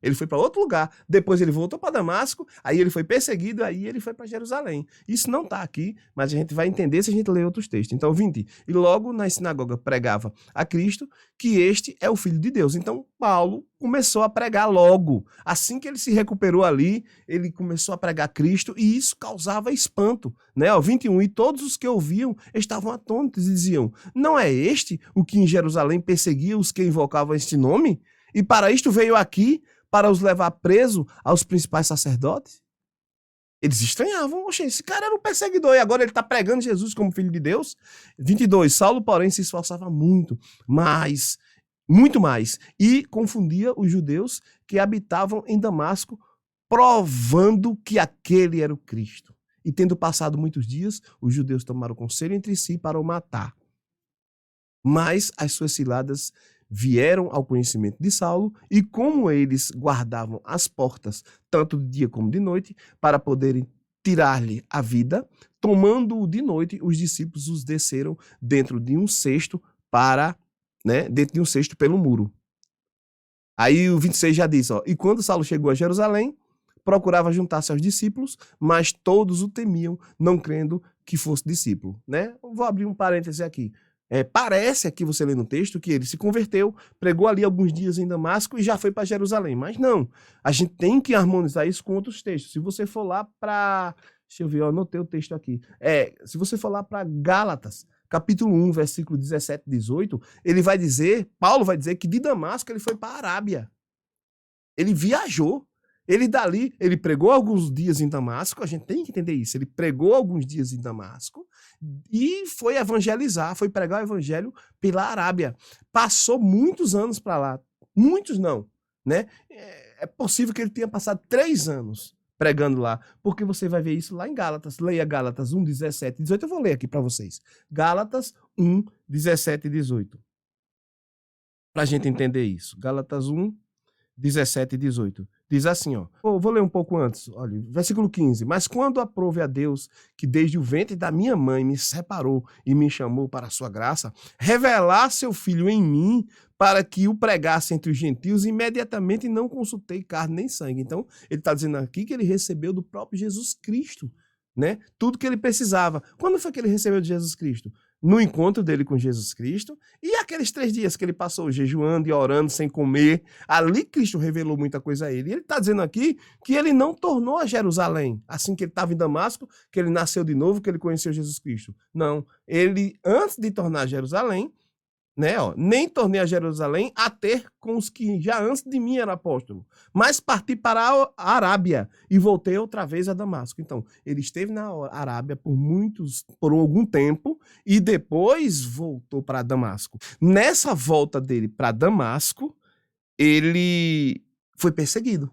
Speaker 1: Ele foi para outro lugar. Depois ele voltou para Damasco, aí ele foi perseguido, aí ele foi para Jerusalém. Isso não está aqui, mas a gente vai entender se a gente ler outros textos. Então, 20. E logo na sinagoga pregava a Cristo que este é o Filho de Deus. Então, Paulo começou a pregar logo. Assim que ele se recuperou ali, ele começou a pregar Cristo e isso causava espanto, né? 21. E todos os que ouviam estavam atônitos e diziam: não é este o que em Jerusalém perseguia os que invocavam este nome? E para isto veio aqui, para os levar preso aos principais sacerdotes? Eles estranhavam. Oxe, esse cara era um perseguidor e agora ele está pregando Jesus como Filho de Deus? 22. Saulo, porém, se esforçava muito mais, e confundia os judeus que habitavam em Damasco, provando que aquele era o Cristo. E tendo passado muitos dias, os judeus tomaram conselho entre si para o matar. Mas as suas ciladas vieram ao conhecimento de Saulo, e como eles guardavam as portas, tanto de dia como de noite, para poderem tirar-lhe a vida, tomando-o de noite, os discípulos os desceram dentro de um cesto para né, dentro de um cesto pelo muro. Aí o 26 já diz, ó, e quando Saulo chegou a Jerusalém, procurava juntar-se aos discípulos, mas todos o temiam, não crendo que fosse discípulo, né? Vou abrir um parêntese aqui. Parece aqui, você lê no texto, que ele se converteu, pregou ali alguns dias em Damasco e já foi para Jerusalém. Mas não, a gente tem que harmonizar isso com outros textos. Se você for lá para... Deixa eu ver, eu anotei o texto aqui. Se você for lá para Gálatas, capítulo 1, versículo 17 e 18, ele vai dizer, Paulo vai dizer que de Damasco ele foi para a Arábia. Ele viajou. Ele dali, ele pregou alguns dias em Damasco, a gente tem que entender isso. Ele pregou alguns dias em Damasco e foi evangelizar, foi pregar o evangelho pela Arábia. Passou muitos anos para lá. Muitos não, né? É possível que ele tenha passado 3 anos pregando lá, porque você vai ver isso lá em Gálatas. Leia Gálatas 1, 17 e 18. Eu vou ler aqui para vocês. Gálatas 1, 17 e 18. Para a gente entender isso. Gálatas 1, 17 e 18. Diz assim, ó. Vou ler um pouco antes. Olha, versículo 15. Mas quando aprove a Deus, que desde o ventre da minha mãe me separou e me chamou para a sua graça, revelar seu filho em mim, para que o pregasse entre os gentios, imediatamente não consultei carne nem sangue. Então, ele está dizendo aqui que ele recebeu do próprio Jesus Cristo, né? Tudo que ele precisava. Quando foi que ele recebeu de Jesus Cristo? No encontro dele com Jesus Cristo, e aqueles 3 dias que ele passou jejuando e orando sem comer, ali Cristo revelou muita coisa a ele. E ele está dizendo aqui que ele não tornou a Jerusalém, assim que ele estava em Damasco, que ele nasceu de novo, que ele conheceu Jesus Cristo. Não, ele, antes de tornar Jerusalém, né, nem tornei a Jerusalém a ter com os que já antes de mim era apóstolo, mas parti para a Arábia e voltei outra vez a Damasco. Então, ele esteve na Arábia por algum tempo e depois voltou para Damasco. Nessa volta dele para Damasco, ele foi perseguido.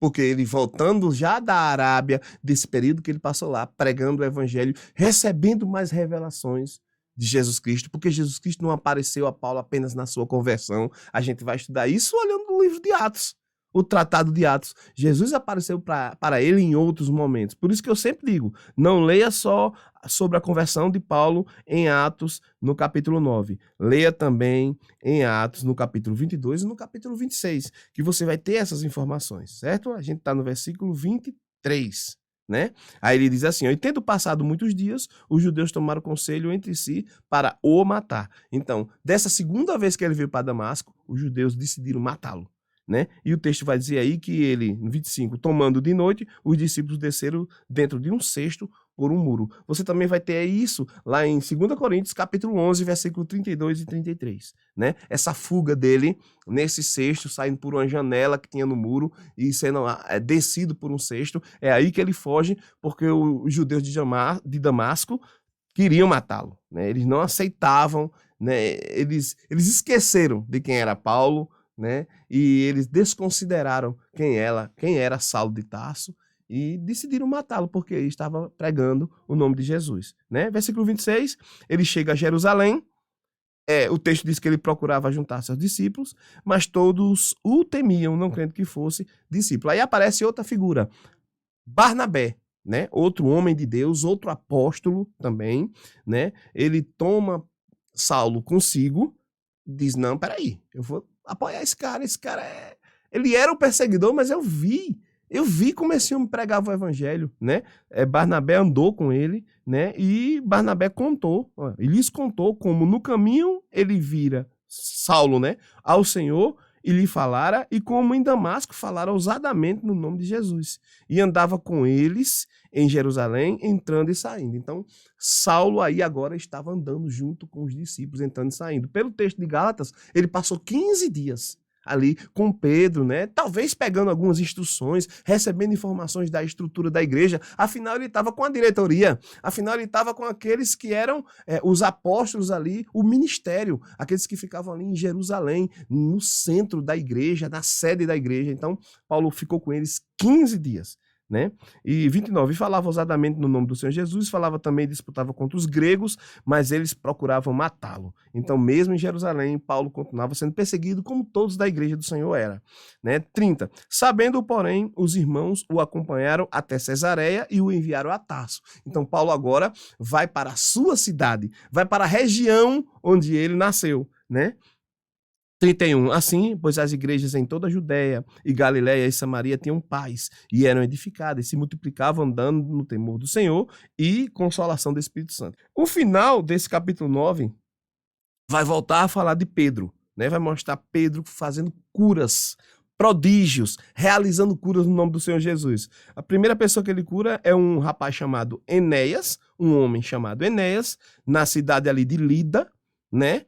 Speaker 1: Porque ele voltando já da Arábia, desse período que ele passou lá, pregando o evangelho, recebendo mais revelações de Jesus Cristo, porque Jesus Cristo não apareceu a Paulo apenas na sua conversão. A gente vai estudar isso olhando no livro de Atos, o tratado de Atos. Jesus apareceu para ele em outros momentos. Por isso que eu sempre digo, não leia só sobre a conversão de Paulo em Atos, no capítulo 9. Leia também em Atos, no capítulo 22 e no capítulo 26, que você vai ter essas informações, certo? A gente está no versículo 23. Né? Aí ele diz assim, e tendo passado muitos dias, os judeus tomaram conselho entre si para o matar. Então, dessa segunda vez que ele veio para Damasco, os judeus decidiram matá-lo, né? E o texto vai dizer aí que ele, no 25, tomando de noite, os discípulos desceram dentro de um cesto por um muro. Você também vai ter isso lá em 2 Coríntios, capítulo 11, versículo 32 e 33, né? Essa fuga dele nesse cesto, saindo por uma janela que tinha no muro e sendo descido por um cesto. É aí que ele foge, porque os judeus de Damasco queriam matá-lo, né? Eles não aceitavam, né? Eles esqueceram de quem era Paulo, né? E eles desconsideraram quem era Saulo de Tarso, e decidiram matá-lo, porque ele estava pregando o nome de Jesus, né? Versículo 26, ele chega a Jerusalém, o texto diz que ele procurava juntar-se aos discípulos, mas todos o temiam, não crendo que fosse discípulo. Aí aparece outra figura, Barnabé, né? Outro homem de Deus, outro apóstolo também, né? Ele toma Saulo consigo, diz, não, peraí, eu vou apoiar esse cara ele era o perseguidor, mas eu vi como esse homem pregava o evangelho, né? Barnabé andou com ele, né? E Barnabé lhes contou como no caminho ele vira Saulo, né? Ao Senhor e lhe falara, e como em Damasco falara ousadamente no nome de Jesus. E andava com eles em Jerusalém, entrando e saindo. Então, Saulo aí agora estava andando junto com os discípulos, entrando e saindo. Pelo texto de Gálatas, ele passou 15 dias ali com Pedro, né? Talvez pegando algumas instruções, recebendo informações da estrutura da igreja. Afinal, ele estava com a diretoria. Afinal, ele estava com aqueles que eram os apóstolos ali, o ministério, aqueles que ficavam ali em Jerusalém, no centro da igreja, na sede da igreja. Então, Paulo ficou com eles 15 dias. Né? E 29, falava ousadamente no nome do Senhor Jesus, falava também, disputava contra os gregos, mas eles procuravam matá-lo. Então, mesmo em Jerusalém, Paulo continuava sendo perseguido, como todos da igreja do Senhor era. Né? 30, sabendo, porém, os irmãos o acompanharam até Cesareia e o enviaram a Tarso. Então, Paulo agora vai para a sua cidade, vai para a região onde ele nasceu. né? 31. Assim, pois as igrejas em toda a Judéia e Galiléia e Samaria tinham paz e eram edificadas e se multiplicavam andando no temor do Senhor e consolação do Espírito Santo. O final desse capítulo 9 vai voltar a falar de Pedro, né? Vai mostrar Pedro fazendo curas, prodígios, realizando curas no nome do Senhor Jesus. A primeira pessoa que ele cura é um rapaz chamado Enéas, um homem chamado Enéas, na cidade ali de Lida, né?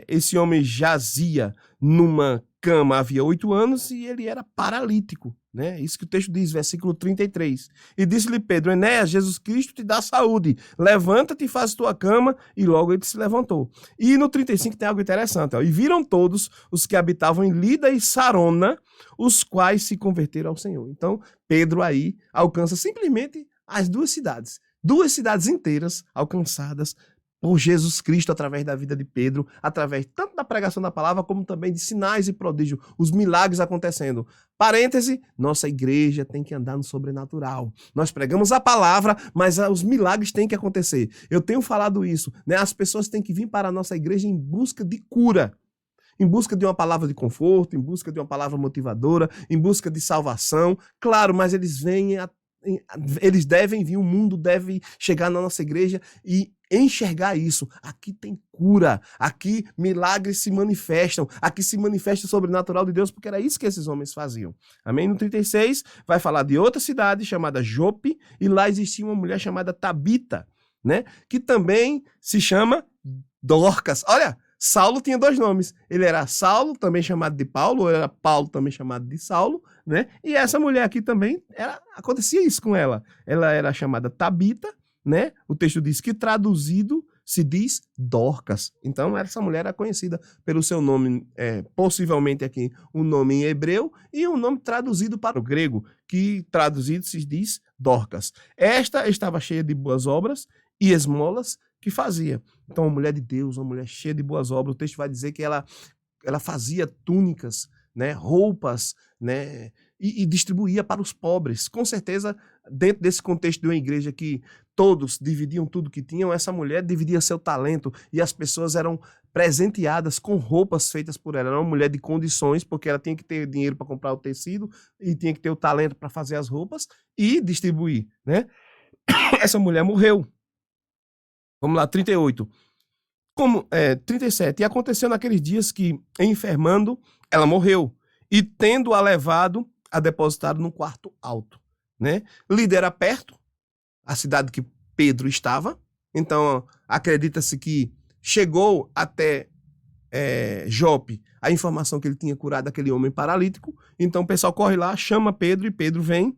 Speaker 1: Esse homem jazia numa cama havia 8 anos e ele era paralítico, né? Isso que o texto diz, versículo 33. E disse-lhe Pedro: Enéas, Jesus Cristo te dá saúde, levanta-te e faz tua cama, e logo ele se levantou. E no 35 tem algo interessante, ó. E viram todos os que habitavam em Lida e Sarona, os quais se converteram ao Senhor. Então, Pedro aí alcança simplesmente as duas cidades inteiras alcançadas por Jesus Cristo, através da vida de Pedro, através tanto da pregação da palavra, como também de sinais e prodígios, os milagres acontecendo. Parêntese, nossa igreja tem que andar no sobrenatural. Nós pregamos a palavra, mas os milagres têm que acontecer. Eu tenho falado isso, né? As pessoas têm que vir para a nossa igreja em busca de cura, em busca de uma palavra de conforto, em busca de uma palavra motivadora, em busca de salvação. Claro, mas eles devem vir, o mundo deve chegar na nossa igreja e enxergar isso. Aqui tem cura, aqui milagres se manifestam, aqui se manifesta o sobrenatural de Deus, porque era isso que esses homens faziam. Amém? No 36 vai falar de outra cidade chamada Jope, e lá existia uma mulher chamada Tabita, né? Que também se chama Dorcas. Olha, Saulo tinha 2 nomes. Ele era Saulo, também chamado de Paulo, ou era Paulo, também chamado de Saulo, né? E essa mulher aqui também, acontecia isso com ela. Ela era chamada Tabita, né? O texto diz que traduzido se diz Dorcas. Então, essa mulher era conhecida pelo seu nome, possivelmente aqui, um nome em hebreu e um nome traduzido para o grego, que traduzido se diz Dorcas. Esta estava cheia de boas obras e esmolas que fazia. Então, uma mulher de Deus, uma mulher cheia de boas obras. O texto vai dizer que ela fazia túnicas, né, roupas, né, e distribuía para os pobres. Com certeza, dentro desse contexto de uma igreja que todos dividiam tudo que tinham, essa mulher dividia seu talento e as pessoas eram presenteadas com roupas feitas por ela. Era uma mulher de condições, porque ela tinha que ter dinheiro para comprar o tecido e tinha que ter o talento para fazer as roupas e distribuir, né? Essa mulher morreu. Vamos lá, 38. 37. E aconteceu naqueles dias que, enfermando, ela morreu, e tendo-a levado, a depositado num quarto alto, né? Lida era perto, a cidade que Pedro estava, então acredita-se que chegou até Jope a informação que ele tinha curado aquele homem paralítico, então o pessoal corre lá, chama Pedro, e Pedro vem.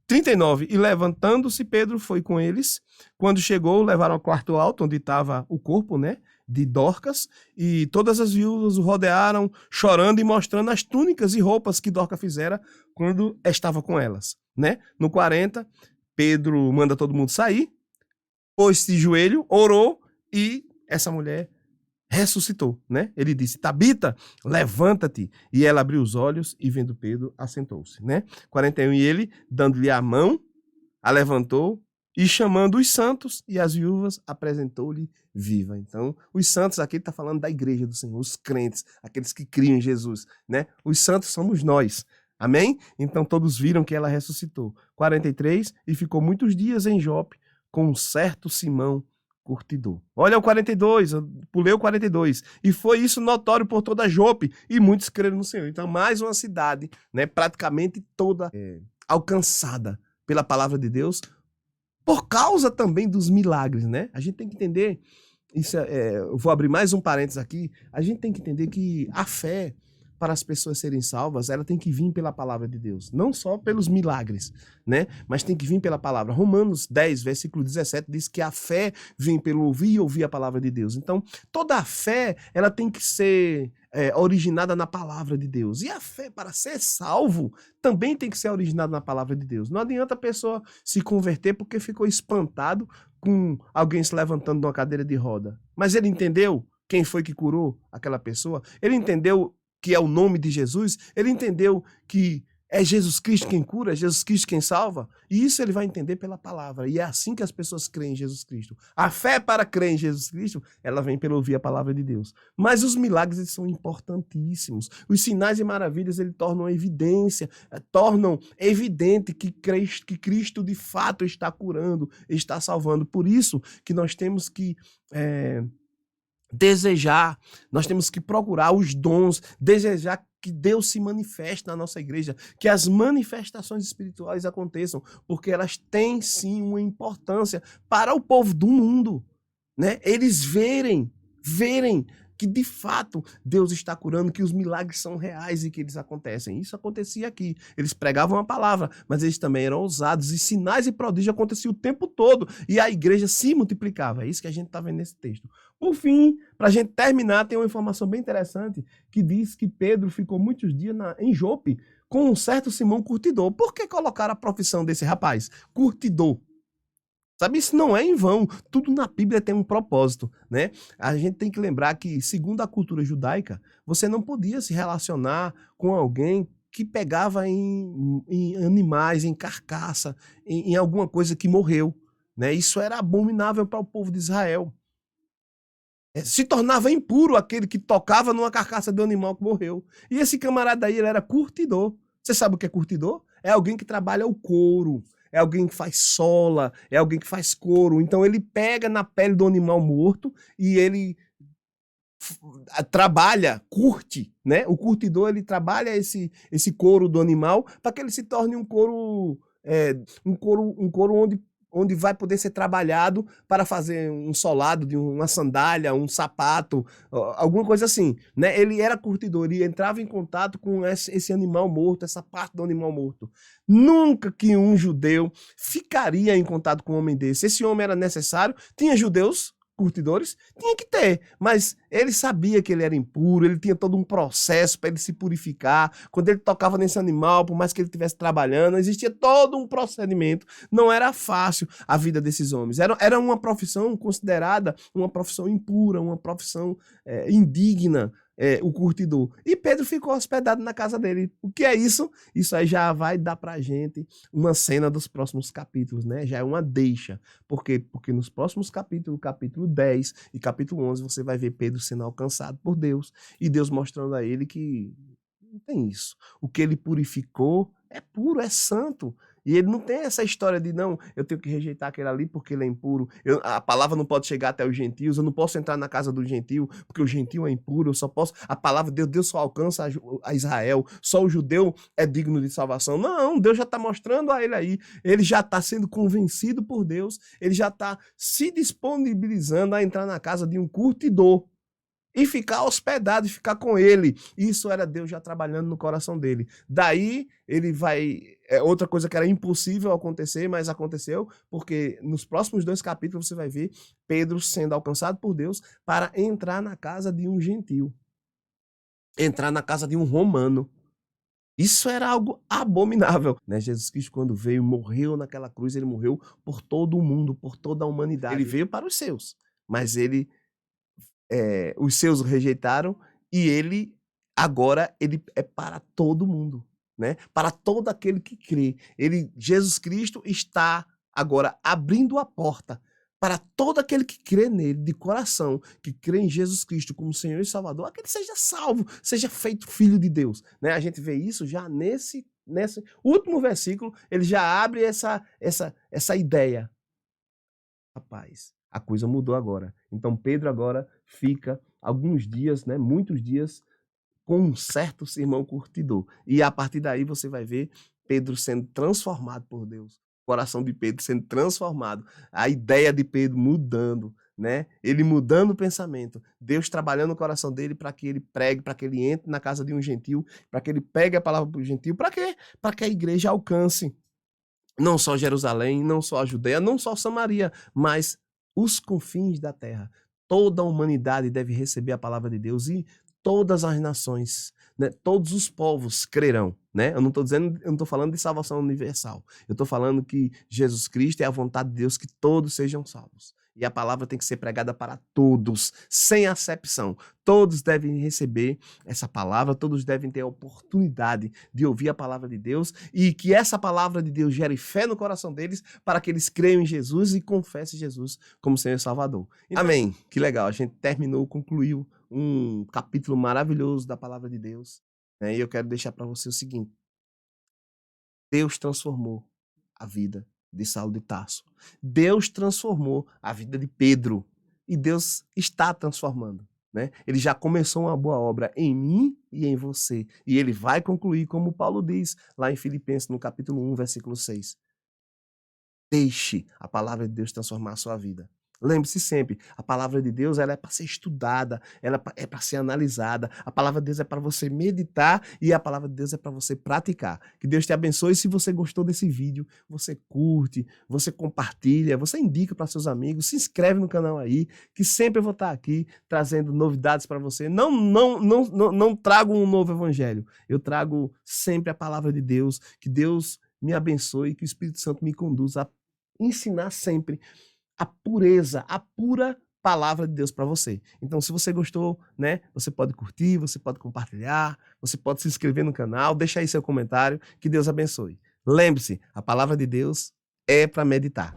Speaker 1: 39. E levantando-se, Pedro foi com eles. Quando chegou, levaram ao quarto alto, onde estava o corpo, né, de Dorcas, e todas as viúvas o rodearam, chorando e mostrando as túnicas e roupas que Dorcas fizera quando estava com elas, né? No 40, Pedro manda todo mundo sair, pôs-se de joelho, orou, e essa mulher ressuscitou, né? Ele disse: Tabita, levanta-te. E ela abriu os olhos e, vendo Pedro, assentou-se, né? 41. E ele, dando-lhe a mão, a levantou e, chamando os santos e as viúvas, apresentou-lhe viva. Então, os santos aqui está falando da igreja do Senhor, os crentes, aqueles que criam em Jesus, né? Os santos somos nós. Amém? Então, todos viram que ela ressuscitou. 43. E ficou muitos dias em Jope com um certo Simão curtidor. Olha o 42, eu pulei o 42. E foi isso notório por toda Jope, e muitos creram no Senhor. Então, mais uma cidade, né, praticamente toda alcançada pela palavra de Deus, por causa também dos milagres, né? A gente tem que entender, eu vou abrir mais um parênteses aqui, a gente tem que entender que a fé, para as pessoas serem salvas, ela tem que vir pela palavra de Deus, não só pelos milagres, né? Mas tem que vir pela palavra. Romanos 10, versículo 17, diz que a fé vem pelo ouvir e ouvir a palavra de Deus. Então, toda a fé, ela tem que ser originada na palavra de Deus. E a fé, para ser salvo, também tem que ser originada na palavra de Deus. Não adianta a pessoa se converter porque ficou espantado com alguém se levantando de uma cadeira de roda. Mas ele entendeu quem foi que curou aquela pessoa? Ele entendeu que é o nome de Jesus? Ele entendeu que É Jesus Cristo quem cura, é Jesus Cristo quem salva. E isso ele vai entender pela palavra. E é assim que as pessoas creem em Jesus Cristo. A fé para crer em Jesus Cristo, ela vem pelo ouvir a palavra de Deus. Mas os milagres eles são importantíssimos. Os sinais e maravilhas eles tornam evidência, tornam evidente que Cristo de fato está curando, está salvando. Por isso que nós temos que desejar, nós temos que procurar os dons, desejar que Deus se manifeste na nossa igreja, que as manifestações espirituais aconteçam, porque elas têm sim uma importância para o povo do mundo, né? Eles verem que de fato Deus está curando, que os milagres são reais e que eles acontecem. Isso acontecia aqui. Eles pregavam a palavra, mas eles também eram ousados e sinais e prodígios aconteciam o tempo todo e a igreja se multiplicava. É isso que a gente está vendo nesse texto. Por fim, para a gente terminar, tem uma informação bem interessante que diz que Pedro ficou muitos dias em Jope com um certo Simão curtidor. Por que colocaram a profissão desse rapaz? Curtidor. Sabe, isso não é em vão. Tudo na Bíblia tem um propósito, né? A gente tem que lembrar que, segundo a cultura judaica, você não podia se relacionar com alguém que pegava em animais, em carcaça, em alguma coisa que morreu, né? Isso era abominável para o povo de Israel. Se tornava impuro aquele que tocava numa carcaça de um animal que morreu. E esse camarada aí, ele era curtidor. Você sabe o que é curtidor? É alguém que trabalha o couro, é alguém que faz sola, é alguém que faz couro. Então ele pega na pele do animal morto e ele trabalha, curte, né? O curtidor, ele trabalha esse couro do animal para que ele se torne um couro onde vai poder ser trabalhado para fazer um solado de uma sandália, um sapato, alguma coisa assim, né? Ele era curtidor e entrava em contato com esse animal morto, essa parte do animal morto. Nunca que um judeu ficaria em contato com um homem desse. Esse homem era necessário, tinha judeus curtidores, tinha que ter, mas ele sabia que ele era impuro, ele tinha todo um processo para ele se purificar. Quando ele tocava nesse animal, por mais que ele estivesse trabalhando, existia todo um procedimento. Não era fácil a vida desses homens. Era uma profissão considerada uma profissão impura, uma profissão indigna, o curtidor. E Pedro ficou hospedado na casa dele. O que é isso? Isso aí já vai dar pra gente uma cena dos próximos capítulos, né? Já é uma deixa. Por quê? Porque nos próximos capítulos, capítulo 10 e capítulo 11, você vai ver Pedro sendo alcançado por Deus. E Deus mostrando a ele que não tem isso. O que ele purificou é puro, é santo. E ele não tem essa história de, não, eu tenho que rejeitar aquele ali porque ele é impuro. A palavra não pode chegar até os gentios, eu não posso entrar na casa do gentio porque o gentio é impuro, eu só posso... A palavra de Deus só alcança a Israel, só o judeu é digno de salvação. Não, Deus já está mostrando a ele aí, ele já está sendo convencido por Deus, ele já está se disponibilizando a entrar na casa de um curtidor e ficar hospedado, e ficar com ele. Isso era Deus já trabalhando no coração dele. Daí ele vai... outra coisa que era impossível acontecer, mas aconteceu, porque nos próximos 2 capítulos você vai ver Pedro sendo alcançado por Deus para entrar na casa de um gentio. Entrar na casa de um romano. Isso era algo abominável, né? Jesus Cristo, quando veio, morreu naquela cruz, ele morreu por todo o mundo, por toda a humanidade. Ele veio para os seus, mas os seus o rejeitaram e ele agora ele é para todo mundo, né? Para todo aquele que crê. Jesus Cristo está agora abrindo a porta para todo aquele que crê nele de coração, que crê em Jesus Cristo como Senhor e Salvador, aquele seja salvo, seja feito filho de Deus, né? A gente vê isso já nesse último versículo, ele já abre essa ideia. Rapaz, a coisa mudou agora. Então Pedro agora fica alguns dias, né, muitos dias, com um certo sermão curtidor. E a partir daí você vai ver Pedro sendo transformado por Deus. O coração de Pedro sendo transformado. A ideia de Pedro mudando, né? Ele mudando o pensamento. Deus trabalhando no coração dele para que ele pregue, para que ele entre na casa de um gentil, para que ele pegue a palavra para o gentil. Para quê? Para que a igreja alcance não só Jerusalém, não só a Judeia, não só Samaria, mas os confins da terra. Toda a humanidade deve receber a palavra de Deus e todas as nações, né, todos os povos crerão, né? Eu não estou falando de salvação universal. Eu estou falando que Jesus Cristo é a vontade de Deus que todos sejam salvos. E a palavra tem que ser pregada para todos, sem acepção. Todos devem receber essa palavra, todos devem ter a oportunidade de ouvir a palavra de Deus e que essa palavra de Deus gere fé no coração deles para que eles creiam em Jesus e confessem Jesus como Senhor e Salvador. Então, amém. Que legal. A gente concluiu um capítulo maravilhoso da palavra de Deus. Né? E eu quero deixar para você o seguinte. Deus transformou a vida de Saulo de Tarso. Deus transformou a vida de Pedro. E Deus está transformando. Né? Ele já começou uma boa obra em mim e em você. E ele vai concluir, como Paulo diz lá em Filipenses, no capítulo 1, versículo 6. Deixe a palavra de Deus transformar a sua vida. Lembre-se sempre, a palavra de Deus ela é para ser estudada, ela é para ser analisada. A palavra de Deus é para você meditar e a palavra de Deus é para você praticar. Que Deus te abençoe. Se você gostou desse vídeo, você curte, você compartilha, você indica para seus amigos, se inscreve no canal aí, que sempre eu vou estar aqui trazendo novidades para você. Não trago um novo evangelho, eu trago sempre a palavra de Deus. Que Deus me abençoe, que o Espírito Santo me conduza a ensinar sempre a pureza, a pura palavra de Deus para você. Então, se você gostou, né, você pode curtir, você pode compartilhar, você pode se inscrever no canal, deixa aí seu comentário, que Deus abençoe. Lembre-se, a palavra de Deus é para meditar.